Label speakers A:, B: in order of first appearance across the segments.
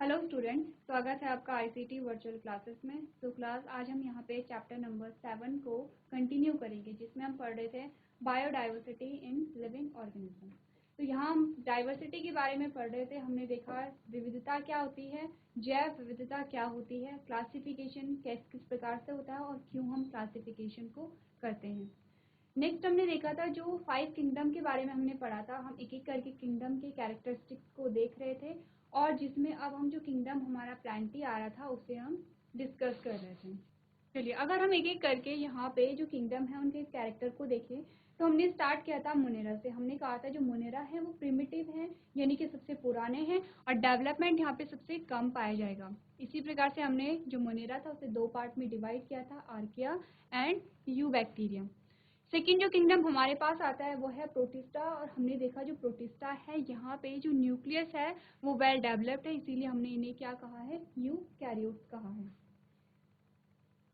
A: Hello student, स्वागत है आपका आईसीटी वर्चुअल क्लासेस में। तो क्लास आज हम यहाँ पे चैप्टर नंबर 7 को कंटिन्यू करेंगे, जिसमें हम पढ़ रहे थे बायोडाइवर्सिटी इन लिविंग ऑर्गेनिज्म। तो यहाँ हम डाइवर्सिटी के बारे में पढ़ रहे थे। हमने देखा विविधता क्या होती है, जैव विविधता क्या होती है, क्लासिफिकेशन किस प्रकार से होता है और क्यों हम क्लासिफिकेशन को करते हैं। नेक्स्ट हमने देखा था जो 5 किंगडम के बारे में हमने पढ़ा था। हम एक एक करके किंगडम के कैरेक्टरिस्टिक्स को देख रहे थे और जिसमें अब हम जो किंगडम हमारा प्लांटी आ रहा था उसे हम डिस्कस कर रहे थे। चलिए, अगर हम एक एक करके यहाँ पे जो किंगडम है उनके कैरेक्टर को देखें तो हमने स्टार्ट किया था मोनेरा से। हमने कहा था जो मोनेरा है वो प्रिमिटिव है, यानी कि सबसे पुराने हैं और डेवलपमेंट यहाँ पे सबसे कम पाया जाएगा। इसी प्रकार से हमने जो मोनेरा था उसे 2 पार्ट में डिवाइड किया था, आर्किया एंड यूबैक्टीरियम। सेकेंड जो किंगडम हमारे पास आता है वो है प्रोटिस्टा, और हमने देखा जो प्रोटिस्टा है यहाँ पे जो न्यूक्लियस है वो वेल डेवलप्ड है, इसीलिए हमने इन्हें क्या कहा है, यूकैरियोट्स कहा है।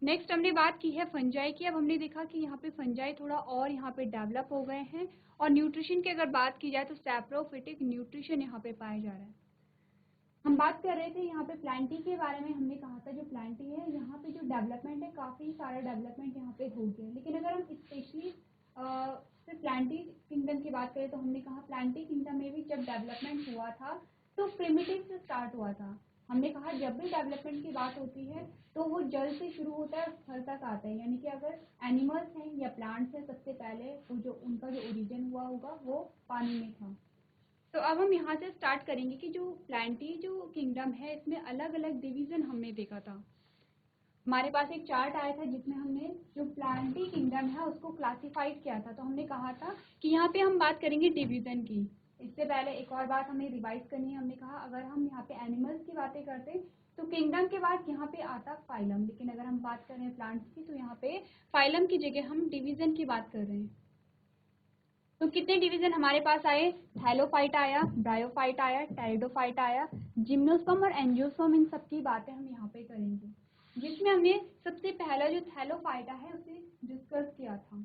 A: नेक्स्ट हमने बात की है फंजाई की। अब हमने देखा कि यहाँ पे फंजाई थोड़ा और यहाँ पे डेवलप हो गए हैं। और न्यूट्रिशन की अगर बात की जाए तो सैप्रोफिटिक न्यूट्रिशन यहाँ पे पाया जा रहा है। हम बात कर रहे थे यहाँ पे प्लांटी के बारे में। हमने कहा था जो प्लांटी है यहाँ पे जो डेवलपमेंट है, काफ़ी सारा डेवलपमेंट यहाँ पे हो गया। लेकिन अगर हम स्पेशली सिर्फ प्लांटी किंगडम की बात करें तो हमने कहा प्लांटी किंगडम में भी जब डेवलपमेंट हुआ था तो प्रिमिटिव से स्टार्ट हुआ था। हमने कहा जब भी डेवलपमेंट की बात होती है तो वो जल से शुरू होता है और स्थल तक आता है, यानी कि अगर एनिमल्स हैं या प्लांट्स हैं, सबसे पहले वो जो उनका जो ओरिजिन हुआ होगा वो पानी में था। तो अब हम यहाँ से स्टार्ट करेंगे कि जो प्लांटी जो किंगडम है इसमें अलग अलग डिवीजन हमने देखा था। हमारे पास एक चार्ट आया था जिसमें हमने जो प्लांटी किंगडम है उसको क्लासिफाइड किया था। तो हमने कहा था कि यहाँ पे हम बात करेंगे डिवीजन की। इससे पहले एक और बात हमें रिवाइज करनी है। हमने कहा अगर हम यहाँ पे एनिमल्स की बातें करते तो किंगडम के बाद यहाँ पे आता फाइलम, लेकिन अगर हम बात करें प्लांट्स की तो यहाँ पे फाइलम की जगह हम डिवीजन की बात कर रहे हैं। तो कितने डिवीजन हमारे पास आए, थैलोफाइट आया, ब्रायोफाइट आया, टेरिडोफाइट आया, जिम्नोस्पर्म और एंजियोस्पर्म। इन सब की बातें हम यहाँ पे करेंगे, जिसमें हमने सबसे पहला जो थैलोफाइटा है उसे डिस्कस किया था।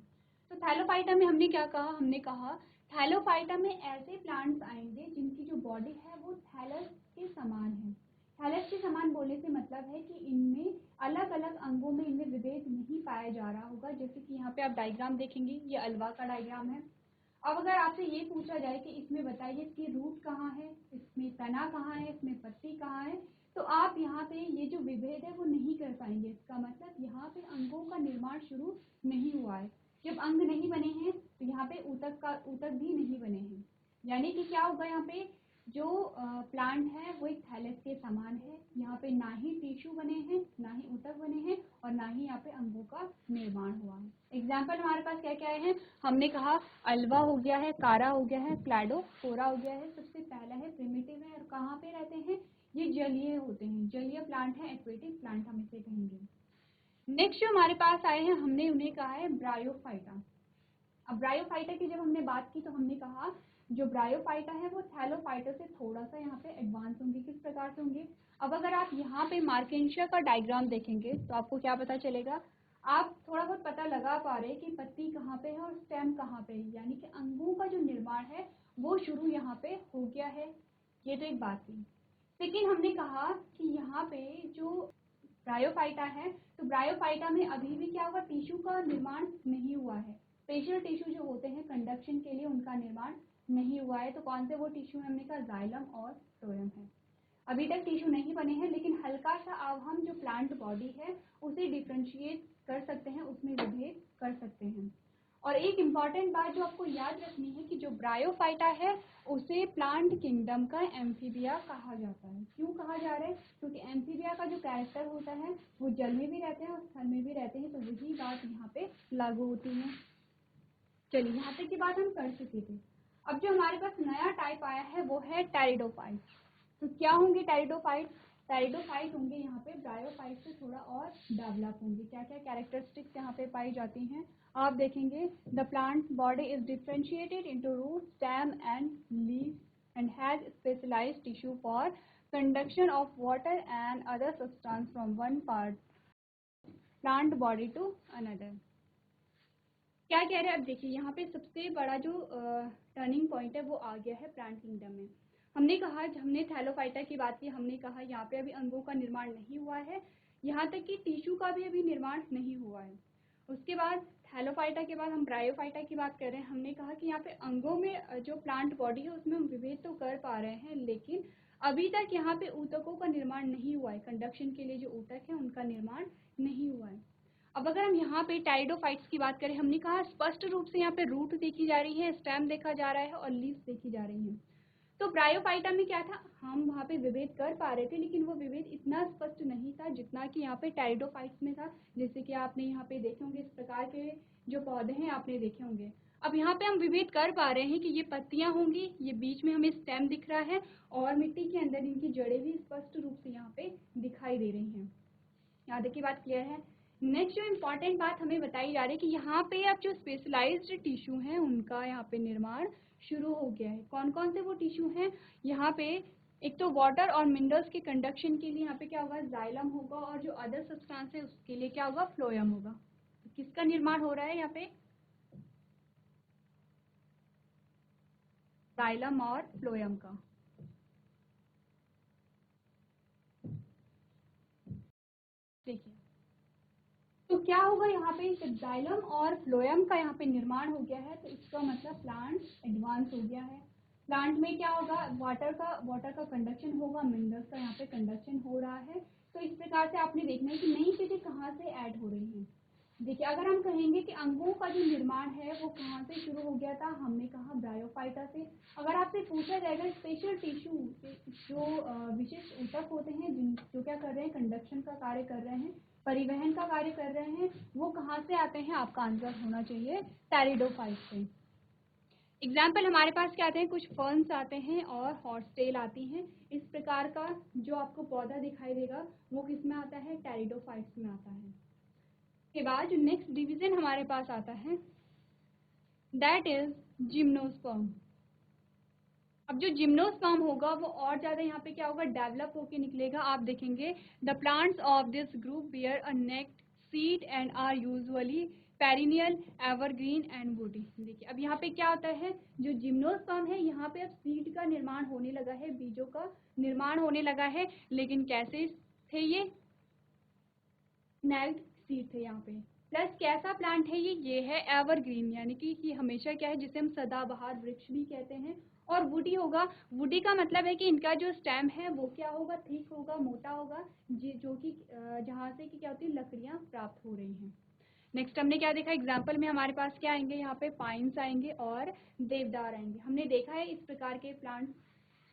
A: तो थैलोफाइटा में हमने क्या कहा, हमने कहा थैलोफाइटा में ऐसे प्लांट्स आएंगे जिनकी जो बॉडी है वो थैलस के समान है। थैलस के समान बोलने से मतलब है कि इनमें अलग अलग अंगों में इनमें विभेद नहीं पाया जा रहा होगा। जैसे कि यहाँ पे आप डायग्राम देखेंगे, ये अल्वा का डायग्राम है। अब अगर आपसे ये पूछा जाए कि इसमें बताइए इसकी रूट कहाँ है, इसमें तना कहाँ है, इसमें पत्ती कहाँ है, तो आप यहाँ पे ये जो विभेद है वो नहीं कर पाएंगे। इसका मतलब यहाँ पे अंगों का निर्माण शुरू नहीं हुआ है। जब अंग नहीं बने हैं तो यहाँ पे ऊतक भी नहीं बने हैं। यानी कि क्या होगा, यहाँ पे जो प्लांट है वो एक थैलस के समान है। यहाँ पे ना ही टिश्यू बने हैं, ना ही ऊतक बने हैं और ना ही यहाँ पे अंगों का निर्माण हुआ है। एग्जाम्पल हमारे पास क्या क्या है, हमने कहा अल्वा हो गया है, कारा हो गया है, क्लैडोफोरा हो गया है। सबसे पहला है प्रिमिटिव है और कहाँ पे रहते हैं, ये जलीय होते हैं, जलीय प्लांट है, एक्वेटिक प्लांट हम इसे कहेंगे। नेक्स्ट जो हमारे पास आए हैं हमने उन्हें कहा है ब्रायोफाइटा। अब ब्रायोफाइटा की जब हमने बात की तो हमने कहा जो ब्रायोफाइटा है वो थैलोफाइटा से थोड़ा सा यहाँ पे एडवांस होंगे। किस प्रकार से होंगे, अब अगर आप यहाँ पे मार्केंशिया का डायग्राम देखेंगे तो आपको क्या पता चलेगा, आप थोड़ा बहुत पता लगा पा रहे हैं कि पत्ती कहाँ पे है और स्टेम कहाँ पे है, यानी कि अंगों का जो निर्माण है वो शुरू यहाँ पे हो गया है। ये तो एक बात थी। लेकिन हमने कहा कि यहाँ पे जो ब्रायोफाइटा है तो ब्रायोफाइटा में अभी भी क्या होगा, टिश्यू का निर्माण नहीं हुआ है। फेशियल टिश्यू जो होते हैं कंडक्शन के लिए उनका निर्माण नहीं हुआ है। तो कौन से वो टिश्यू है, हमने कहा जाइलम और फ्लोएम है। अभी तक टिश्यू नहीं बने हैं, लेकिन हल्का सा अब हम जो प्लांट बॉडी है उसे डिफ्रेंशिएट कर सकते हैं, उसमें विभेद कर सकते हैं। और एक इम्पॉर्टेंट बात जो आपको याद रखनी है कि जो ब्रायोफाइटा है उसे प्लांट किंगडम का एम्फीबिया कहा जाता है। क्यों कहा जा रहा है, क्योंकि एम्फीबिया का जो कैरेक्टर होता है वो जल में भी रहते हैं और स्थल में भी रहते हैं। तो वही बात यहाँ पे लागू होती है। चलिए, यहाँ तक की बात हम कर चुके थे। अब जो हमारे पास नया टाइप आया है वो है टेरिडोफाइट। तो क्या होंगे टेरिडोफाइट, टेरिडोफाइट होंगे यहाँ पे ब्रायोफाइट से थोड़ा और डेवलप होंगे। क्या क्या कैरेक्टरिस्टिक्स यहाँ पे पाई जाती हैं आप देखेंगे, the plant body is differentiated into root, stem and leaves and has specialised tissue for conduction of water and other substance from one part plant body to another. क्या कह रहे हैं, अब देखिए यहाँ पे सबसे बड़ा जो टर्निंग पॉइंट है वो आ गया है प्लांट किंगडम में। हमने कहा, हमने थैलोफाइटा की बात की, हमने कहा यहाँ पे अभी अंगों का निर्माण नहीं हुआ है, यहाँ तक कि टिश्यू का भी अभी निर्माण नहीं हुआ है। उसके बाद थैलोफाइटा के बाद हम ब्रायोफाइटा की बात कर रहे हैं। हमने कहा कि यहाँ पे अंगों में जो प्लांट बॉडी है उसमें हम विभेद तो कर पा रहे हैं, लेकिन अभी तक यहाँ पे ऊतकों का निर्माण नहीं हुआ है। कंडक्शन के लिए जो ऊतक है उनका निर्माण नहीं हुआ है। अब अगर हम यहाँ पे टेरिडोफाइट्स की बात करें, हमने कहा स्पष्ट रूप से यहाँ पे रूट देखी जा रही है, स्टेम देखा जा रहा है और लीव्स देखी जा रही हैं। तो ब्रायोफाइटा में क्या था, हम वहाँ पे विभेद कर पा रहे थे, लेकिन वो विभेद इतना स्पष्ट नहीं था जितना कि यहाँ पे टेरिडोफाइट्स में था। जैसे कि आपने यहाँ पे देखे होंगे, इस प्रकार के जो पौधे हैं आपने देखे होंगे। अब यहाँ पे हम विभेद कर पा रहे हैं कि ये पत्तियां होंगी, ये बीच में हमें स्टेम दिख रहा है और मिट्टी के अंदर इनकी जड़ें भी स्पष्ट रूप से यहाँ पे दिखाई दे रही हैं। यहाँ तक की बात क्लियर है। नेक्स्ट जो इम्पॉर्टेंट बात हमें बताई जा रही है कि यहाँ पे अब जो स्पेशलाइज्ड टिश्यू हैं उनका यहाँ पे निर्माण शुरू हो गया है। कौन कौन से वो टिश्यू हैं, यहाँ पे एक तो वाटर और मिनरल्स के कंडक्शन के लिए यहाँ पे क्या होगा, जाइलम होगा, और जो अदर सब्सटेंस है उसके लिए क्या होगा, फ्लोएम होगा। तो किसका निर्माण हो रहा है यहाँ पे, जाइलम और फ्लोएम का। देखिए तो क्या होगा, यहाँ पे जाइलम और फ्लोएम का यहाँ पे निर्माण हो गया है, तो इसका मतलब प्लांट एडवांस हो गया है। प्लांट में क्या होगा, वाटर का कंडक्शन होगा, मिनरल्स का यहाँ पे कंडक्शन हो रहा है। तो इस प्रकार से आपने देखना है कि नई चीजें कहाँ से ऐड हो रही हैं। देखिए अगर हम कहेंगे कि अंगों का जो निर्माण है वो कहाँ से शुरू हो गया था, हमने कहा ब्रायोफाइटा से। अगर आपसे पूछा जाएगा स्पेशल टिश्यू जो विशिष्ट ऊतक होते हैं जो क्या कर रहे हैं, कंडक्शन का कार्य कर रहे हैं, परिवहन का कार्य कर रहे हैं, वो कहाँ से आते हैं, आपका आंसर होना चाहिए टेरिडोफाइट से। एग्जाम्पल हमारे पास क्या आते हैं, कुछ फर्न्स आते हैं और हॉर्सटेल आती हैं। इस प्रकार का जो आपको पौधा दिखाई देगा वो किस में आता है, टेरिडोफाइट्स में आता है। के बाद जो नेक्स्ट डिवीजन हमारे पास आता है दैट इज जिम्नोस्पर्म। अब जो जिम्नोस्पर्म होगा वो और ज़्यादा यहाँ पे क्या होगा, डेवलप होके निकलेगा। आप देखेंगे the plants of this group bear a naked seed and are usually perennial, evergreen and woody. देखिए अब यहाँ पे क्या होता है, जो जिम्नोस्पर्म है यहाँ पे अब सीड का निर्माण होने लगा है, बीजों का निर्माण होने लगा है, लेकिन कैसे थे ये, नेक्ड सीड थे यहाँ पे। प्लस कैसा प्लांट है ये है एवरग्रीन, यानी कि हमेशा क्या है, जिसे हम सदाबहार वृक्ष भी कहते हैं। और वुडी होगा, वुडी का मतलब है कि इनका जो स्टेम है वो क्या होगा, थिक होगा, मोटा होगा, जो कि जहाँ से कि क्या होती है, लकड़ियाँ प्राप्त हो रही हैं। नेक्स्ट हमने क्या देखा, एग्जाम्पल में हमारे पास क्या आएंगे, यहाँ पे पाइन्स आएंगे और देवदार आएंगे। हमने देखा है इस प्रकार के प्लांट्स,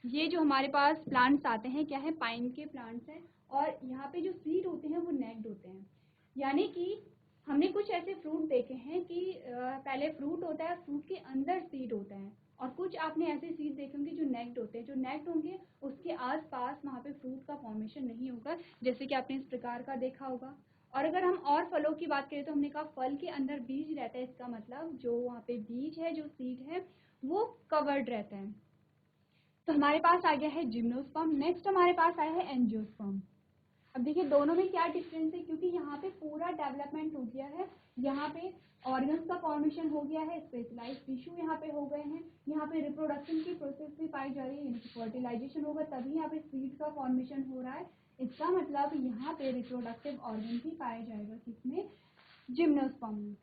A: ये जो हमारे पास प्लांट्स आते हैं क्या है, पाइन के प्लांट्स हैं, और यहाँ पे जो सीड होते हैं वो नेक्ड होते हैं। यानी कि हमने कुछ ऐसे फ्रूट देखे हैं कि पहले फ्रूट होता है, फ्रूट के अंदर सीड होता है, और कुछ आपने ऐसे सीड देखे होंगे जो नेक्ड होते हैं। जो नेक्ड होंगे उसके आसपास वहाँ पे फ्रूट का फॉर्मेशन नहीं होगा, जैसे कि आपने इस प्रकार का देखा होगा। और अगर हम और फलों की बात करें तो हमने कहा फल के अंदर बीज रहता है, इसका मतलब जो वहाँ पे बीज है, जो सीड है, वो कवर्ड रहता है। तो हमारे पास आ गया है जिम्नोस्पर्म। नेक्स्ट हमारे पास आया है एंजियोस्पर्म। अब देखिए दोनों में क्या डिफरेंस है, क्योंकि यहाँ पे पूरा डेवलपमेंट हो गया है, यहाँ पे ऑर्गन्स का फॉर्मेशन हो गया है, स्पेशलाइज्ड टिश्यू यहाँ पे हो गए हैं, यहाँ पे रिप्रोडक्शन की प्रोसेस भी पाई जा रही है, फर्टिलाइजेशन होगा तभी यहाँ पे सीड का फॉर्मेशन हो रहा है। इसका मतलब यहाँ पे रिप्रोडक्टिव ऑर्गन भी पाया जाएगा, किसमें, जिम्नोस्पर्म में।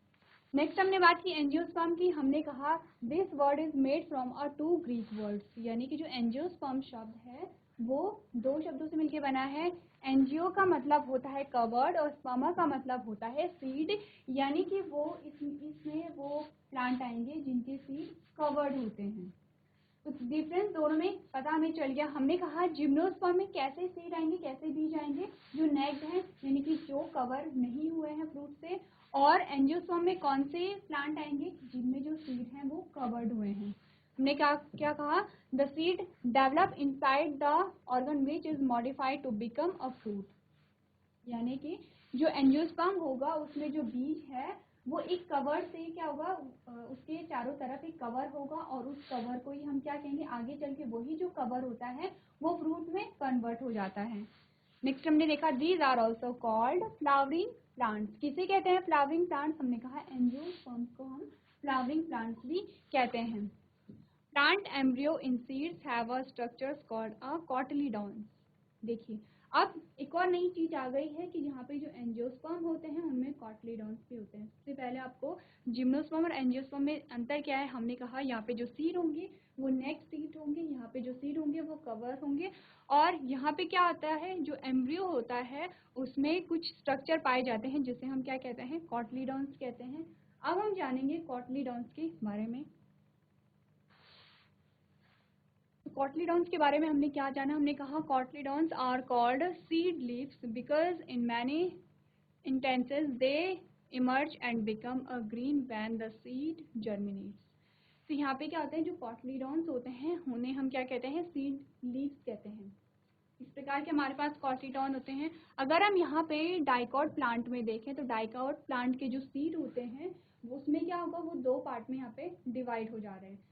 A: नेक्स्ट हमने बात की एंजियोस्पर्म की। हमने कहा this word is made from a two Greek words, यानी कि जो एंजियोस्पर्म शब्द है वो दो शब्दों से मिलकर बना है। एंजियो का मतलब होता है कवर्ड और स्पर्मा का मतलब होता है सीड, यानी कि वो इसमें वो प्लांट आएंगे जिनके सीड कवर्ड होते हैं। तो डिफरेंस दोनों में पता हमें चल गया। हमने कहा जिम्नोस्पर्म में कैसे सीड आएंगे, कैसे बीज आएंगे, जो नेक्ड हैं, यानी कि जो कवर नहीं हुए हैं फ्रूट से। और एंजियोस्पर्म में कौन से प्लांट आएंगे, जिनमें जो सीड हैं वो कवर्ड हुए हैं। हमने क्या कहा, the seed develop inside the organ which is modified to become a fruit, यानी कि जो एंजियोस्पर्म होगा उसमें जो बीज है वो एक कवर से क्या होगा, उसके चारों तरफ एक कवर होगा, और उस कवर को ही हम क्या कहेंगे, आगे चल के वही जो कवर होता है वो फ्रूट में कन्वर्ट हो जाता है। नेक्स्ट हमने देखा these are also called flowering plants. किसे कहते हैं फ्लावरिंग प्लांट्स, हमने कहा एंजियोस्पर्म्स को हम फ्लावरिंग प्लांट्स भी कहते हैं। Plant embryo in seeds have a structures called a cotyledons. देखिए अब एक और नई चीज आ गई है कि यहाँ पे जो एंजियोस्पर्म होते हैं उनमें कॉटिलीडॉन्स भी होते हैं। सबसे पहले आपको जिम्नोस्पर्म और एंजियोस्पर्म में अंतर क्या है हमने कहा, यहाँ पे जो सीड होंगे वो नेक सीड होंगे, यहाँ पे जो सीड होंगे वो कवर होंगे, और यहाँ पे क्या होता है जो एम्ब्रियो होता है उसमें कुछ स्ट्रक्चर पाए जाते हैं जिसे हम क्या कहते हैं, कॉटिलीडॉन्स कहते हैं। अब हम जानेंगे कॉटिलीडॉन्स के बारे में। कॉटिलीडॉन्स के बारे में हमने क्या जाना, हमने कहा cotyledons are called seed leaves because in many instances they emerge and become a green when the seed germinates. तो यहाँ पे क्या होता है, जो कॉटिलीडॉन्स होते हैं उन्हें हम क्या कहते हैं, सीड लीव्स कहते हैं। इस प्रकार के हमारे पास कॉटिलीडॉन होते हैं। अगर हम यहाँ पे डाइकॉट प्लांट में देखें तो डाइकॉट प्लांट के जो सीड होते हैं उसमें क्या होगा, वो दो पार्ट में यहाँ पे डिवाइड हो जा रहे हैं।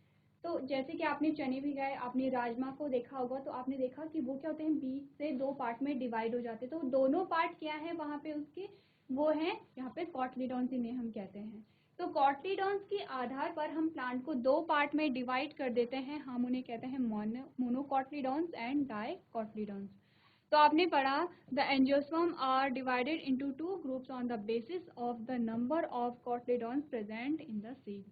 A: तो जैसे कि आपने चने भी गाए, आपने राजमा को देखा होगा, तो आपने देखा कि वो क्या होते हैं, बीच से दो पार्ट में डिवाइड हो जाते हैं। तो दोनों पार्ट क्या है वहाँ पे उसके, वो है यहाँ पे कॉटिलीडॉन्स, इन्हें हम कहते हैं। तो कॉटिलीडॉन्स के आधार पर हम प्लांट को दो पार्ट में डिवाइड कर देते हैं, हम उन्हें कहते हैं मोनोकॉटिलीडॉन्स एंड डाइकॉटिलीडॉन्स। तो आपने पढ़ा the angiosperm are divided into two groups on the basis of the number of cotyledons present in the seed.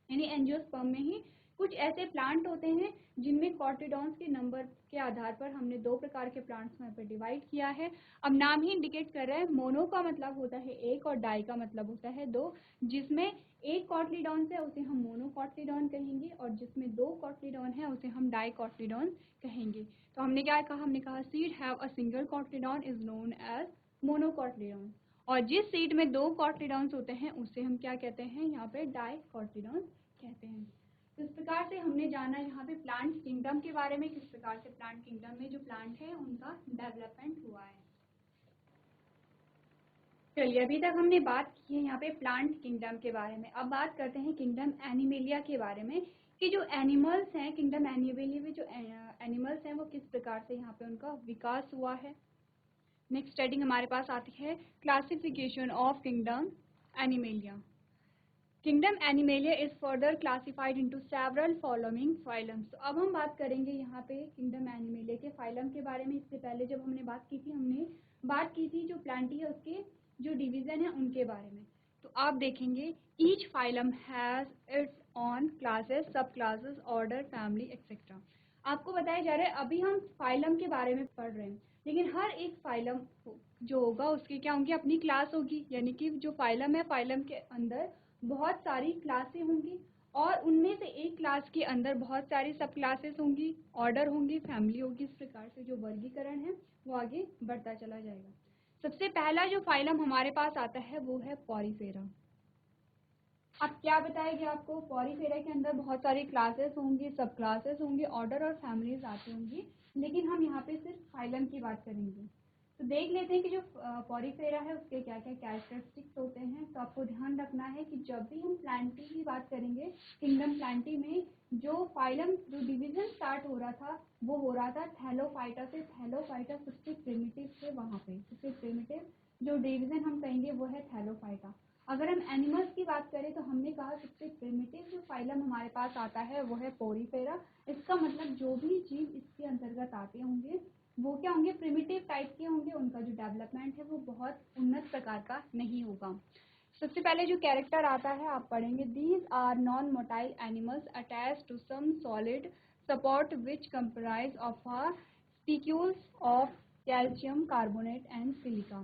A: यानी एंजियोस्पर्म में ही कुछ ऐसे प्लांट होते हैं जिनमें कॉटिलीडॉन्स के नंबर के आधार पर हमने दो प्रकार के प्लांट्स में पे डिवाइड किया है। अब नाम ही इंडिकेट कर रहा है, मोनो का मतलब होता है एक और डाई का मतलब होता है दो। जिसमें एक कॉटिलीडॉन है उसे हम मोनोकॉटिलीडॉन कहेंगे और जिसमें दो कॉटिलीडॉन है उसे हम डाइकॉटिलीडॉन कहेंगे। तो हमने क्या कहा, हमने कहा seed have a single cotyledon is known as monocotyledon, और जिस सीड में दो कॉटिलीडॉन्स होते हैं उसे हम क्या कहते हैं, यहाँ पे डाइकॉटिलीडॉन कहते हैं। तो इस प्रकार से हमने जाना यहाँ पे प्लांट किंगडम के बारे में, किस प्रकार से प्लांट किंगडम में जो प्लांट है उनका डेवलपमेंट हुआ है। चलिए अभी तक हमने बात की है यहाँ पे प्लांट किंगडम के बारे में। अब बात करते हैं किंगडम एनिमेलिया के बारे में कि जो एनिमल्स हैं किंगडम एनिमेलिया में, जो एनिमल्स हैं वो किस प्रकार से यहाँ पे उनका विकास हुआ है। नेक्स्ट हेडिंग हमारे पास आती है classification of kingdom animalia. Kingdom animalia is further classified into several following phylums. तो अब हम बात करेंगे यहाँ पे किंगडम एनिमेलिया के फाइलम के बारे में। इससे पहले जब हमने बात की थी, हमने बात की थी जो प्लांटी है उसके जो डिवीजन है उनके बारे में। तो आप देखेंगे each phylum has its on classes, सब क्लासेस, ऑर्डर, फैमिली एक्सेट्रा। आपको बताया जा रहा है, अभी हम फाइलम के बारे में पढ़ रहे हैं, लेकिन हर एक फाइलम जो होगा उसकी क्या होंगी, अपनी क्लास होगी। यानी कि जो फाइलम है, फाइलम के अंदर बहुत सारी क्लासें होंगी और उनमें से एक क्लास के अंदर बहुत सारी सब क्लासेस होंगी, ऑर्डर होंगी, फैमिली होगी। इस प्रकार से जो वर्गीकरण है वो आगे बढ़ता चला जाएगा। सबसे पहला जो फाइलम हमारे पास आता है वो है पॉरीफेरा। अब क्या बताएगी आपको, पॉरीफेरा के अंदर बहुत सारी क्लासेस होंगी, सब क्लासेस होंगी, ऑर्डर और फैमिलीज आती होंगी, लेकिन हम यहाँ पे सिर्फ फाइलम की बात करेंगे। तो देख लेते हैं कि जो पॉरीफेरा है उसके क्या क्या कैरेक्टरिस्टिक्स होते हैं। तो आपको ध्यान रखना है कि जब भी हम प्लांटी की बात करेंगे, किंगडम प्लांटी में जो फाइलम जो डिवीजन स्टार्ट हो रहा था वो हो रहा था थैलोफाइटा से। थैलोफाइटा सबसे प्रिमिटिव थे, वहाँ पे सबसे प्रिमिटिव जो डिवीजन हम कहेंगे वो है थैलोफाइटा। अगर हम एनिमल्स की बात करें तो हमने कहा सबसे प्रिमिटिव जो फाइलम हमारे पास आता है वो है पोरीफेरा। इसका मतलब जो भी जीव इसके अंतर्गत आते होंगे वो क्या होंगे, प्रिमिटिव टाइप के होंगे, उनका जो डेवलपमेंट है वो बहुत उन्नत प्रकार का नहीं होगा। सबसे पहले जो कैरेक्टर आता है आप पढ़ेंगे, these are non motile animals attach to some solid support which comprise of a spicules of calcium carbonate and silica.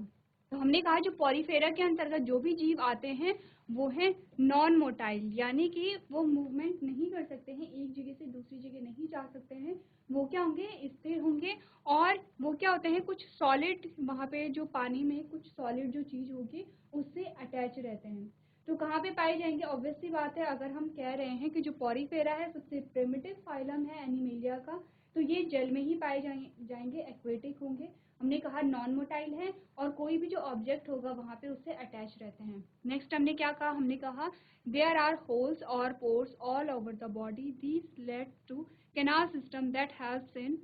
A: तो हमने कहा जो पॉरीफेरा के अंतर्गत जो भी जीव आते हैं वो हैं नॉन मोटाइल, यानी कि वो मूवमेंट नहीं कर सकते हैं, एक जगह से दूसरी जगह नहीं जा सकते हैं। वो क्या होंगे, स्थिर होंगे, और वो क्या होते हैं, कुछ सॉलिड, वहाँ पे जो पानी में कुछ सॉलिड जो चीज़ होगी उससे अटैच रहते हैं। तो कहाँ पे पाए जाएंगे, ऑब्वियस सी बात है, अगर हम कह रहे हैं कि जो पॉरीफेरा है सबसे प्रिमिटिव फाइलम है एनिमेलिया का, तो ये जल में ही पाए जाएंगे, एक्वेटिक होंगे। हमने कहा नॉन मोटाइल है और कोई भी जो ऑब्जेक्ट होगा वहाँ पे उससे अटैच रहते हैं। नेक्स्ट हमने क्या कहा, हमने कहा देयर आर होल्स और pores all over the body, this led to canal system that helps in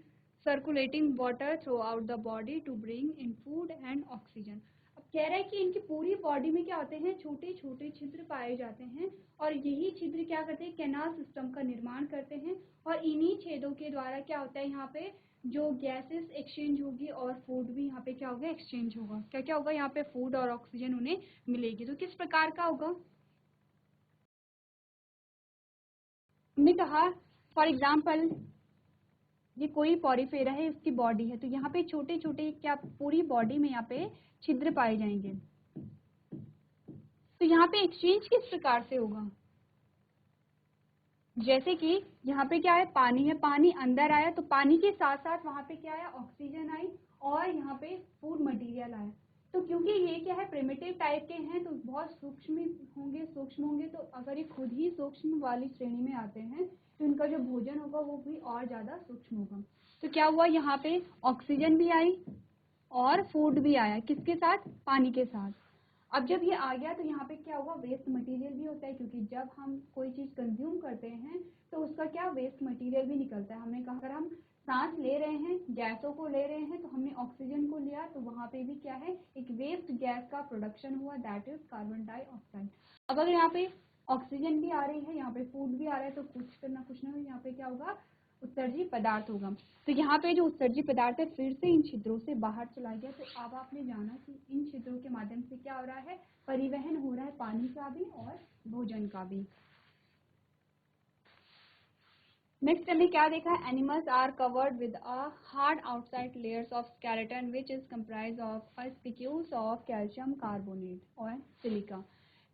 A: circulating water throughout the body to bring in food and oxygen. अब कह रहा है कि इनकी पूरी बॉडी में क्या होते हैं, छोटे छोटे छिद्र पाए जाते हैं और यही छिद्र क्या करते हैं, कैनाल सिस्टम का निर्माण करते हैं और इन्हीं छेदों के द्वारा क्या होता है, यहाँ पे जो गैसेस एक्सचेंज होगी और फूड भी यहाँ पे क्या होगा, एक्सचेंज होगा। क्या क्या होगा यहाँ पे, फूड और ऑक्सीजन उन्हें मिलेगी। तो किस प्रकार का होगा, हमने कहा फॉर एग्जाम्पल ये कोई पॉरीफेरा है, उसकी बॉडी है, तो यहाँ पे छोटे छोटे क्या पूरी बॉडी में यहाँ पे छिद्र पाए जाएंगे। तो यहाँ पे एक्सचेंज किस प्रकार से होगा, जैसे कि यहाँ पे क्या है, पानी है, पानी अंदर आया तो पानी के साथ साथ वहाँ पे क्या आया, ऑक्सीजन आई और यहाँ पे फूड मटेरियल आया। तो क्योंकि ये क्या है, प्रिमिटिव टाइप के हैं तो बहुत सूक्ष्म होंगे, तो अगर ये खुद ही सूक्ष्म वाली श्रेणी में आते हैं तो इनका जो भोजन होगा वो भी और ज़्यादा सूक्ष्म होगा। तो क्या हुआ, यहाँ पे ऑक्सीजन भी आई और फूड भी आया, किसके साथ, पानी के साथ। अब जब ये आ गया तो यहाँ पे क्या होगा, वेस्ट मटेरियल भी होता है, क्योंकि जब हम कोई चीज़ कंज्यूम करते हैं तो उसका क्या, वेस्ट मटेरियल भी निकलता है। हमने कहा अगर हम सांस ले रहे हैं, गैसों को ले रहे हैं, तो हमने ऑक्सीजन को लिया तो वहाँ पे भी क्या है, एक वेस्ट गैस का प्रोडक्शन हुआ, दैट इज कार्बन डाइऑक्साइड। अब अगर यहाँ पे ऑक्सीजन भी आ रही है, यहाँ पे फूड भी आ रहा है, तो कुछ ना यहाँ पे क्या होगा, उत्सर्जी पदार्थ होगा। तो यहाँ पे जो उत्सर्जी पदार्थ है फिर से इन छिद्रों से बाहर चला गया। तो अब आपने जाना कि इन छिद्रों के माध्यम से क्या हो रहा है, परिवहन हो रहा है पानी का भी और भोजन का भी। नेक्स्ट हमने क्या देखा, animals are covered with a hard outside layers of skeleton which is comprise of a spicules of calcium carbonate और सिलिका।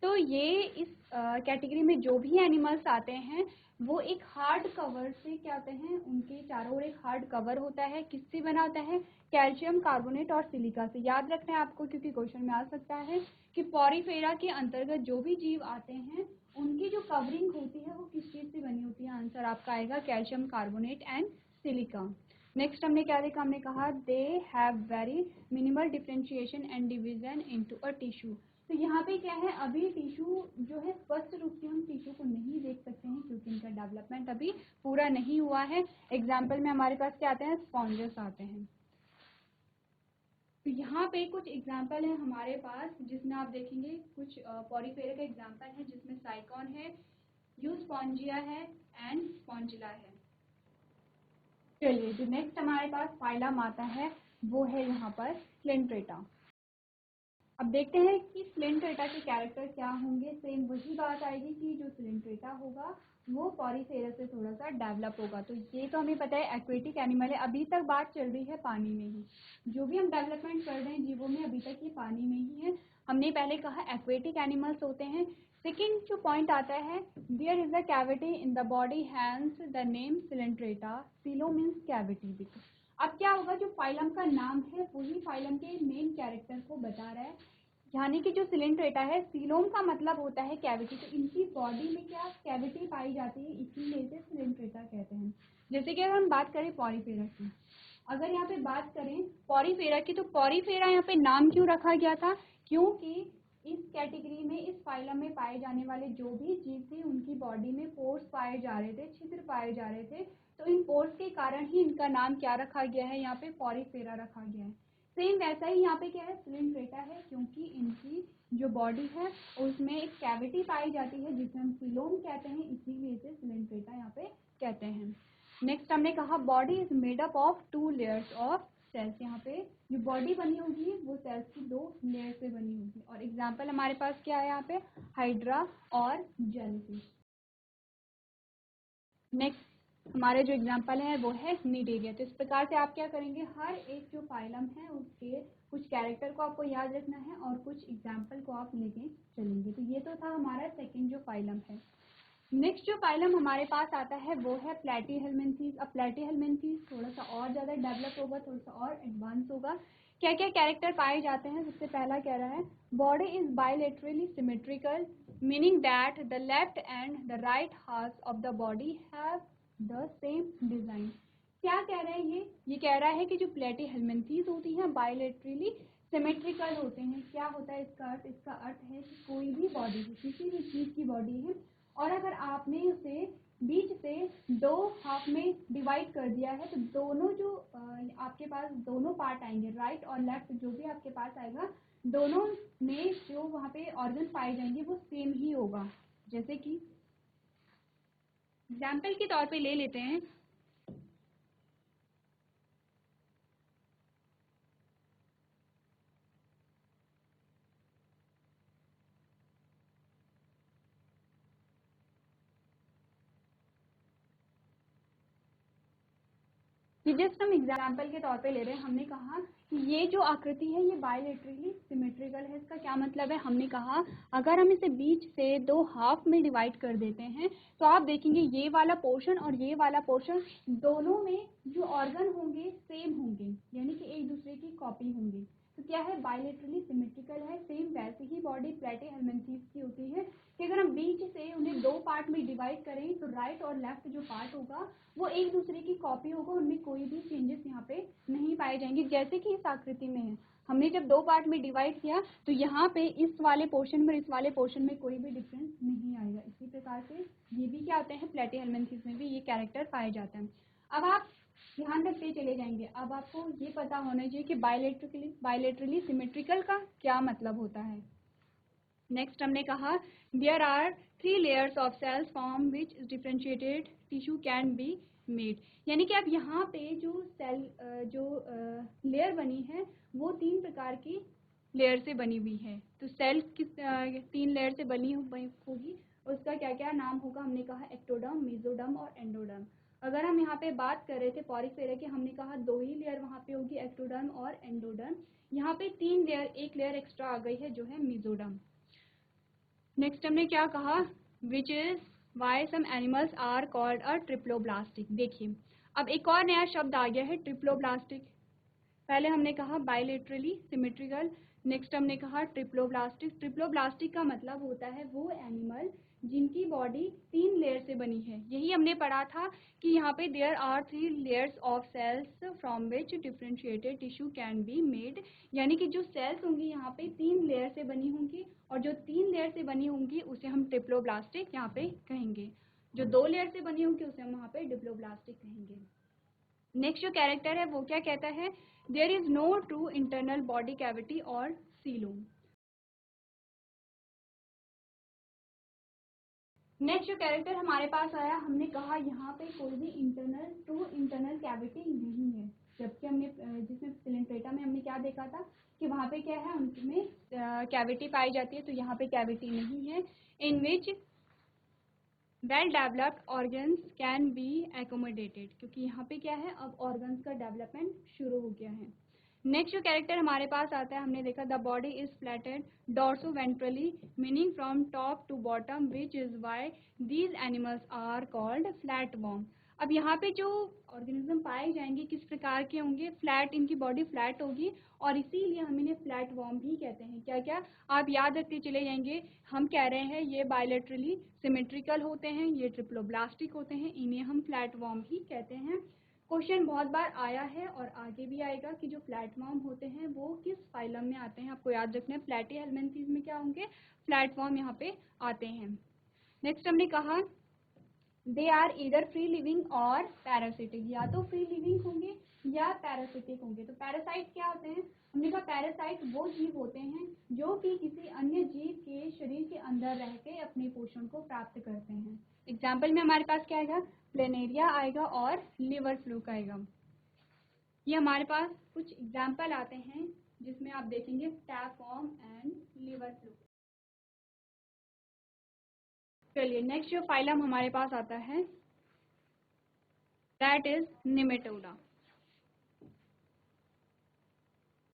A: तो ये इस कैटेगरी में जो भी एनिमल्स आते हैं वो एक हार्ड कवर से क्या होते हैं, उनके चारों ओर एक हार्ड कवर होता है, किससे बना होता है, कैल्शियम कार्बोनेट और सिलिका से। याद रखना है आपको, क्योंकि क्वेश्चन में आ सकता है कि पॉरीफेरा के अंतर्गत जो भी जीव आते हैं उनकी जो कवरिंग होती है वो किस चीज़ से बनी होती है, आंसर आपका आएगा calcium carbonate and silica. Next हमने क्या देखा, हमने कहा they have very minimal differentiation and division into a tissue. तो यहाँ पे क्या है, अभी टिश्यू जो है स्पष्ट रूप से हम टिश्यू को नहीं देख सकते हैं क्योंकि इनका डेवलपमेंट अभी पूरा नहीं हुआ है। एग्जाम्पल में हमारे पास क्या आते हैं, स्पॉन्जेस आते हैं। तो यहाँ पे कुछ एग्जाम्पल है हमारे पास जिसमें आप देखेंगे कुछ पॉरीफेरा का एग्जाम्पल है, जिसमें साइकॉन है, यूस्पॉन्जिया है एंड स्पॉन्जिला है। चलिए जो नेक्स्ट हमारे पास फाइलम आता है वो है यहाँ पर स्लेंट्रेटा। अब देखते हैं कि स्लेंट्रेटा के कैरेक्टर क्या होंगे। सेम वही बात आएगी कि जो स्लेंट्रेटा होगा वो पॉरीफेरा से थोड़ा सा डेवलप होगा। तो ये तो हमें पता है एक्वेटिक एनिमल है, अभी तक बात चल रही है पानी में ही, जो भी हम डेवलपमेंट कर रहे हैं जीवों में अभी तक ये पानी में ही है। हमने पहले कहा एक्वेटिक एनिमल्स होते हैं। सेकेंड जो पॉइंट आता है, there is a cavity in the body hence the name coelenterata, coelo means cavity. अब क्या होगा, जो फाइलम का नाम है वही फाइलम के मेन कैरेक्टर को बता रहा है, यानी कि जो सिलेंट्रेटा है, सीलोम का मतलब होता है कैविटी, तो इनकी बॉडी में क्या कैविटी पाई जाती है, इसीलिए इसे सिलेंट्रेटा कहते हैं। जैसे कि अगर हम बात करें पॉरीफेरा की, अगर यहाँ पे बात करें पॉरीफेरा की, तो पॉरीफेरा यहाँ पे नाम क्यों रखा गया था, क्योंकि इस कैटेगरी में, इस फाइलम में पाए जाने वाले जो भी जीव थे उनकी बॉडी में पोर्स पाए जा रहे थे, छिद्र पाए जा रहे थे, तो इन पोर्स के कारण ही इनका नाम क्या रखा गया है, यहाँ पे पॉरीफेरा रखा गया है। सेम वैसा ही यहाँ पे क्या है, सिलेंट्रेटा है, क्योंकि इनकी जो बॉडी है उसमें एक कैविटी पाई जाती है जिसे हम सिलोम कहते हैं, इसीलिए इसे सिलेंट्रेटा यहाँ पे कहते हैं। नेक्स्ट हमने कहा body is made up of 2 layers of cells. यहाँ पे जो बॉडी बनी होगी वो सेल्स की 2 लेयर से बनी होगी। और एग्जाम्पल हमारे पास क्या है यहाँ पे, हाइड्रा और जेलीफिश। नेक्स्ट हमारे जो एग्जाम्पल है वो है निडेरिया। तो इस प्रकार से आप क्या करेंगे, हर एक जो फाइलम है उसके कुछ कैरेक्टर को आपको याद रखना है और कुछ एग्जाम्पल को आप लेके चलेंगे। तो ये तो था हमारा सेकंड जो फाइलम है। नेक्स्ट जो फाइलम हमारे पास आता है वो है प्लेटीहेल्मिन्थेस। अब प्लेटीहेल्मिन्थेस थोड़ा सा और ज़्यादा डेवलप होगा, थोड़ा सा और एडवांस होगा। क्या क्या कैरेक्टर पाए जाते हैं, सबसे पहला कह रहा है body is bilaterally symmetrical, meaning that the left and the right half of the body have the same design. क्या कह रहा है ये कह रहा है कि जो प्लेटीहेल्मिन्थेस होती हैं बायलेटरली सिमेट्रिकल होते हैं। क्या होता है इसका अर्थ, इसका अर्थ है कि कोई भी बॉडी, किसी भी चीज़ की बॉडी है और अगर आपने उसे बीच से 2 हाफ में डिवाइड कर दिया है तो दोनों जो आपके पास दोनों पार्ट आएंगे, राइट और लेफ्ट जो भी आपके पास आएगा, दोनों में जो वहाँ पे ऑर्गन पाए जाएंगे वो सेम ही होगा। जैसे कि एग्जाम्पल के तौर पे ले लेते हैं, कि जस्ट हम एग्जाम्पल के तौर पे ले रहे हैं, हमने कहा कि ये जो आकृति है ये बायलेटरली सिमेट्रिकल है। इसका क्या मतलब है, हमने कहा अगर हम इसे बीच से दो हाफ में डिवाइड कर देते हैं तो आप देखेंगे ये वाला पोर्शन और ये वाला पोर्शन दोनों में जो ऑर्गन होंगे सेम होंगे, यानी कि एक दूसरे की कॉपी होंगी। तो क्या है, बायलेटरली सिमेट्रिकल है। सेम वैसे ही बॉडी प्लेटीहेल्मिन्थेस की होती है कि अगर हम बीच से उन्हें दो पार्ट में डिवाइड करें तो राइट और लेफ्ट जो पार्ट होगा वो एक दूसरे की कॉपी होगा, उनमें कोई भी चेंजेस यहाँ पे नहीं पाए जाएंगे। जैसे कि इस आकृति में है, हमने जब दो पार्ट में डिवाइड किया तो यहाँ पे इस वाले पोर्शन में इस वाले पोर्शन में कोई भी डिफरेंस नहीं आएगा। इसी प्रकार से ये भी क्या होते हैं, प्लेटीहेल्मिन्थेस में भी ये कैरेक्टर पाए जाते हैं। अब आप ध्यान रखते चले जाएंगे। अब आपको ये पता होना चाहिए कि बायलेटरली सिमेट्रिकल का क्या मतलब होता है। नेक्स्ट हमने कहा there are 3 layers of cells from which differentiated tissue can be made, यानी कि अब यहाँ पे जो सेल लेयर बनी है वो 3 प्रकार की लेयर से बनी हुई है। तो सेल किस 3 लेयर से बनी होगी, उसका क्या क्या नाम होगा, हमने कहा एक्टोडर्म, मेसोडर्म और एंडोडर्म। अगर हम यहाँ पे बात कर रहे थे पॉरीफेरा की, हमने कहा 2 ही लेयर वहाँ पे होगी, एक्टोडर्म और एंडोडर्म। यहाँ पे 3 लेयर, एक लेयर एक्स्ट्रा आ गई है जो है मेसोडर्म। नेक्स्ट हमने क्या कहा, which is why some animals are called a triploblastic. देखिए अब एक और नया शब्द आ गया है, ट्रिप्लोब्लास्टिक। पहले हमने कहा बायलेटरली सिमेट्रिकल, नेक्स्ट हमने कहा ट्रिप्लोब्लास्टिक। ट्रिप्लोब्लास्टिक का मतलब होता है वो एनिमल जिनकी बॉडी 3 लेयर से बनी है। यही हमने पढ़ा था कि यहाँ पे there are 3 layers of cells from which differentiated tissue can be made, यानी कि जो सेल्स होंगी यहाँ पे 3 लेयर से बनी होंगी और जो 3 लेयर से बनी होंगी उसे हम ट्रिप्लोब्लास्टिक यहाँ पे कहेंगे। जो 2 लेयर से बनी होंगी उसे हम वहाँ पे डिप्लोब्लास्टिक कहेंगे। नेक्स्ट जो कैरेक्टर है वो क्या कहता है, there is no true internal body cavity और सीलोम। नेक्स्ट जो कैरेक्टर हमारे पास आया, हमने कहा यहाँ पे कोई भी ट्रू इंटरनल कैविटी नहीं है, जबकि हमने जिसमें सिलेंट्रेटा में हमने क्या देखा था कि वहाँ पे क्या है, उनमें कैविटी पाई जाती है। तो यहाँ पे कैविटी नहीं है। In which well developed organs can be accommodated, क्योंकि यहाँ पे क्या है, अब ऑर्गन्स का डेवलपमेंट शुरू हो गया है। नेक्स्ट जो कैरेक्टर हमारे पास आता है, हमने देखा the body is flattened dorsoventrally, meaning from top to bottom, which is why these animals are called flat worm. अब यहाँ पे जो ऑर्गेनिज्म पाए जाएंगे किस प्रकार के होंगे, फ्लैट, इनकी बॉडी फ्लैट होगी और इसीलिए हम इन्हें फ्लैट वॉर्म भी कहते हैं। क्या क्या आप याद रखते चले जाएंगे, हम कह रहे हैं ये बायलेटरली सिमेट्रिकल होते हैं, ये ट्रिप्लोब्लास्टिक होते हैं, इन्हें हम फ्लैट वॉर्म ही कहते हैं। क्वेश्चन बहुत बार आया है और आगे भी आएगा कि जो प्लेटफॉर्म होते हैं वो किस फाइलम में आते हैं, आपको याद रखना है। प्लेटीहेल्मिन्थेस में क्या होंगे, प्लेटफॉर्म यहाँ पे आते हैं। नेक्स्ट हमने कहा they are either free living और पैरासिटिक, या तो फ्री लिविंग होंगे या पैरासिटिक होंगे। तो पैरासाइट क्या होते हैं, हमने कहा पैरासाइट वो जीव होते हैं जो कि किसी अन्य जीव के शरीर के अंदर रह के अपने पोषण को प्राप्त करते हैं। एग्जाम्पल में हमारे पास क्या आएगा, प्लेनेरिया आएगा और लिवर फ्लूक आएगा। ये हमारे पास कुछ एग्जाम्पल आते हैं जिसमें आप देखेंगे टैपवॉर्म एंड लिवर फ्लूक। चलिए नेक्स्ट जो फाइलम हमारे पास आता है दैट इज निमेटोडा।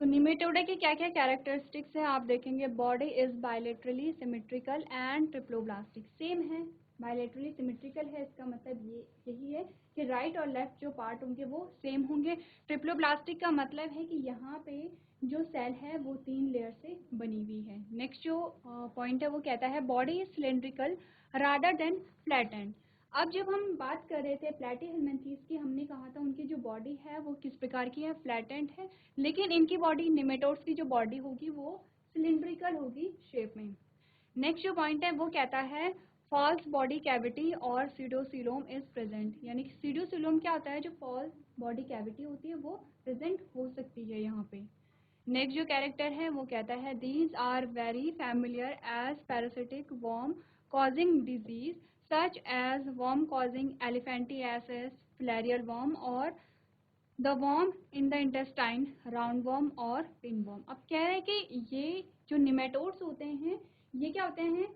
A: तो निमेटोडा के क्या क्या कैरेक्टरिस्टिक्स हैं आप देखेंगे, body is bilaterally symmetrical and triploblastic, same है, बायलेटरली सिमेट्रिकल है, इसका मतलब ये यही है कि राइट और लेफ्ट जो पार्ट होंगे वो सेम होंगे। ट्रिप्लोब्लास्टिक का मतलब है कि यहाँ पे जो सेल है वो 3 लेयर से बनी हुई है। नेक्स्ट जो पॉइंट है वो कहता है body is cylindrical rather than flattened. अब जब हम बात कर रहे थे प्लेटीहेल्मिन्थेस की, हमने कहा था उनकी जो बॉडी है वो किस प्रकार की है, फ्लैटेंड है, लेकिन इनकी बॉडी, निमेटोड्स की जो बॉडी होगी वो सिलिंड्रिकल होगी शेप में। नेक्स्ट जो पॉइंट है वो कहता है फॉल्स बॉडी कैविटी और सीडोसिलोम इज प्रेजेंट, यानी कि सीडोसिलोम क्या होता है, जो फॉल्स बॉडी कैविटी होती है वो प्रेजेंट हो सकती है यहाँ पे। नेक्स्ट जो कैरेक्टर है वो कहता है these are very familiar as parasitic worm causing disease such as worm causing elephantiasis, filarial worm और the worm in the intestine, round worm और पिन वर्म। अब कह रहे हैं कि ये जो निमेटोड्स होते हैं ये क्या होते हैं,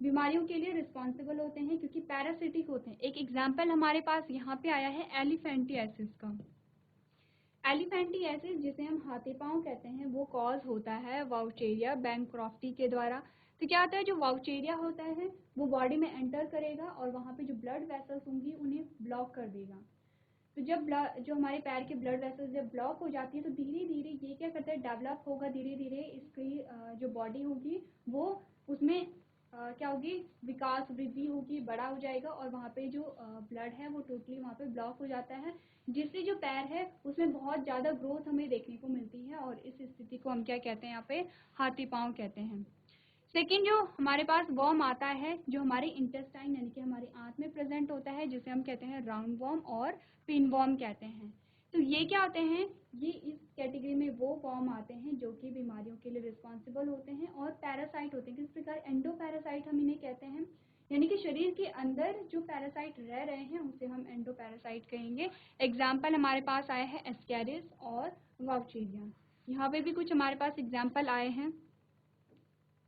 A: बीमारियों के लिए रिस्पॉन्सिबल होते हैं क्योंकि पैरासिटिक होते हैं। एक एग्जाम्पल हमारे पास यहाँ पे आया है एलिफेंटियासिस का। एलिफेंटियासिस जिसे हम हाथी पांव कहते हैं वो कॉज होता है वाउचेरिया बैंक्रॉफ्टी के द्वारा। तो क्या होता है, जो वाउचेरिया होता है वो बॉडी में एंटर करेगा और वहाँ पे जो ब्लड वेसल्स होंगी उन्हें ब्लॉक कर देगा। तो जब जो हमारे पैर के ब्लड वेसल्स जब ब्लॉक हो जाती है तो धीरे धीरे ये क्या करता है, डेवलप होगा, धीरे धीरे इसकी जो बॉडी होगी वो उसमें क्या होगी, विकास वृद्धि होगी, बड़ा हो जाएगा और वहाँ पे जो ब्लड है वो टोटली वहाँ पे ब्लॉक हो जाता है, जिससे जो पैर है उसमें बहुत ज़्यादा ग्रोथ हमें देखने को मिलती है और इस स्थिति को हम क्या कहते हैं यहाँ पे, हाथी पाँव कहते हैं। सेकेंड जो हमारे पास वर्म आता है जो हमारे इंटेस्टाइन यानी कि हमारे आंत में प्रेजेंट होता है जिसे हम कहते हैं राउंड वर्म और पिन वर्म कहते हैं। तो ये क्या होते हैं, ये इस कैटेगरी में वो वर्म आते हैं जो कि बीमारियों के लिए रिस्पॉन्सिबल होते हैं और पैरासाइट होते हैं। किस प्रकार, एंडो पैरासाइट हम इन्हें कहते हैं, यानी कि शरीर के अंदर जो पैरासाइट रह रहे हैं उसे हम एंडो पैरासाइट कहेंगे। एग्जाम्पल हमारे पास आए हैं एस्केरिस और वाउचेरिया। यहाँ पे भी कुछ हमारे पास एग्जाम्पल आए हैं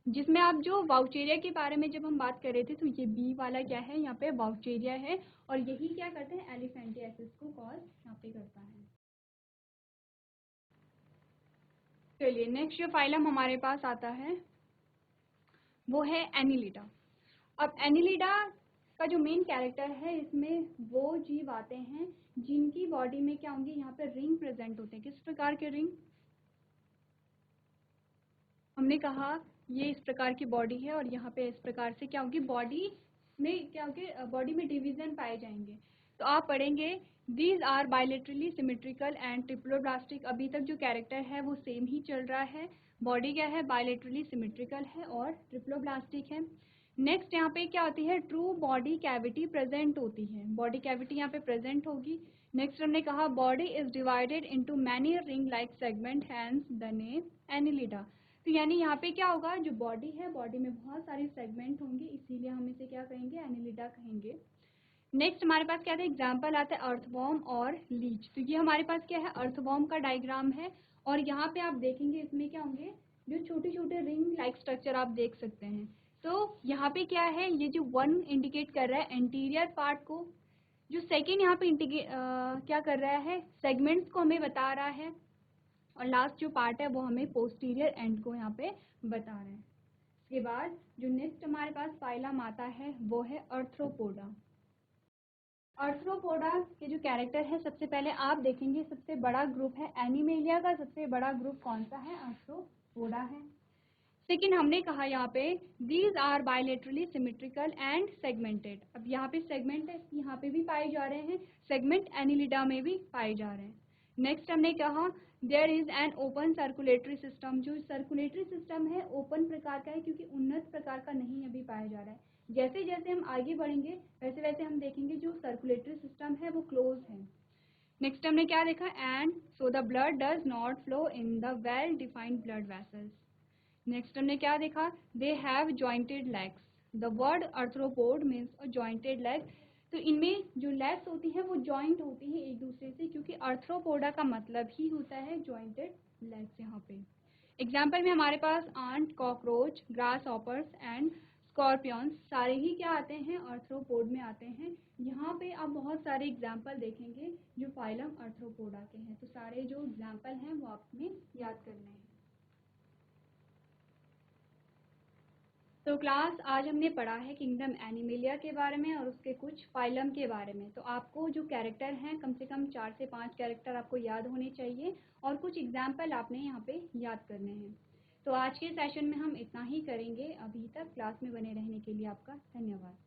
A: जिसमें आप जो वाउचेरिया के बारे में जब हम बात कर रहे थे तो ये बी वाला क्या है, यहाँ पे वाउचेरिया है और यही क्या करते हैं, एलिफेंटियासिस को कॉज यहाँ पे करता है। चलिए नेक्स्ट जो फाइलम हमारे पास आता है वो है एनिलिडा। अब एनिलिडा का जो मेन कैरेक्टर है इसमें वो जीव आते हैं जिनकी बॉडी में क्या होंगे, यहाँ पे रिंग प्रेजेंट होते हैं। किस प्रकार के रिंग, हमने कहा ये इस प्रकार की बॉडी है और यहाँ पे इस प्रकार से क्या होगी, बॉडी में क्या होगी, बॉडी में डिवीजन पाए जाएंगे। तो आप पढ़ेंगे these are bilaterally symmetrical and triploblastic. अभी तक जो कैरेक्टर है वो सेम ही चल रहा है, बॉडी क्या है, बायलेटरली सिमेट्रिकल है और ट्रिप्लोब्लास्टिक है। नेक्स्ट यहाँ पे क्या होती है, ट्रू बॉडी कैविटी प्रेजेंट होती है, बॉडी कैविटी यहाँ पे प्रेजेंट होगी। नेक्स्ट हमने कहा body is divided into many ring like segment, hence the name Annelida. तो यानी यहाँ पे क्या होगा, जो बॉडी है बॉडी में बहुत सारी सेगमेंट होंगे इसीलिए हम इसे क्या कहेंगे, एनिलिडा कहेंगे। नेक्स्ट हमारे पास क्या था, एग्जाम्पल आता है अर्थवॉर्म और लीच। तो ये हमारे पास क्या है, अर्थवॉर्म का डायग्राम है और यहाँ पे आप देखेंगे इसमें क्या होंगे, जो छोटे छोटे रिंग लाइक स्ट्रक्चर आप देख सकते हैं। तो यहाँ पे क्या है, ये जो वन इंडिकेट कर रहा है एंटीरियर पार्ट को, जो सेकेंड यहाँ पे क्या कर रहा है, सेगमेंट्स को हमें बता रहा है और लास्ट जो पार्ट है वो हमें पोस्टीरियर एंड को यहाँ पे बता रहे हैं। इसके बाद जो नेक्स्ट हमारे पास फाइलम आता है वो है अर्थ्रोपोडा। अर्थ्रोपोडा के जो कैरेक्टर है, सबसे पहले आप देखेंगे सबसे बड़ा ग्रुप है एनिमेलिया का, सबसे बड़ा ग्रुप कौन सा है, अर्थ्रोपोडा है। लेकिन हमने कहा यहाँ पे these are bilaterally symmetrical and segmented. अब यहाँ पे सेगमेंट है, यहाँ पे भी पाए जा रहे हैं, सेगमेंट एनिलिडा में भी पाए जा रहे हैं। नेक्स्ट हमने कहा there is an open circulatory system. जो सर्कुलेटरी सिस्टम है ओपन प्रकार का है क्योंकि उन्नत प्रकार का नहीं अभी पाया जा रहा है। जैसे जैसे हम आगे बढ़ेंगे वैसे वैसे हम देखेंगे जो सर्कुलेटरी सिस्टम है वो क्लोज है। नेक्स्ट हमने क्या देखा, and so the blood does not flow in the well defined blood vessels. Next हमने क्या देखा, they have jointed legs. The word arthropod means a jointed leg. तो इनमें जो लेग्स होती हैं वो जॉइंट होती हैं एक दूसरे से क्योंकि अर्थ्रोपोडा का मतलब ही होता है जॉइंटेड लेग्स। यहाँ पे एग्जाम्पल में हमारे पास ant, cockroach, grasshoppers and scorpions सारे ही क्या आते हैं, अर्थ्रोपोड में आते हैं। यहाँ पे आप बहुत सारे एग्जाम्पल देखेंगे जो फाइलम अर्थ्रोपोडा के हैं। तो सारे जो एग्जाम्पल हैं वो आपने याद करने हैं। तो क्लास आज हमने पढ़ा है किंगडम एनिमेलिया के बारे में और उसके कुछ फाइलम के बारे में। तो आपको जो कैरेक्टर हैं कम से कम 4 से 5 कैरेक्टर आपको याद होने चाहिए और कुछ एग्जाम्पल आपने यहाँ पे याद करने हैं। तो आज के सेशन में हम इतना ही करेंगे। अभी तक क्लास में बने रहने के लिए आपका धन्यवाद।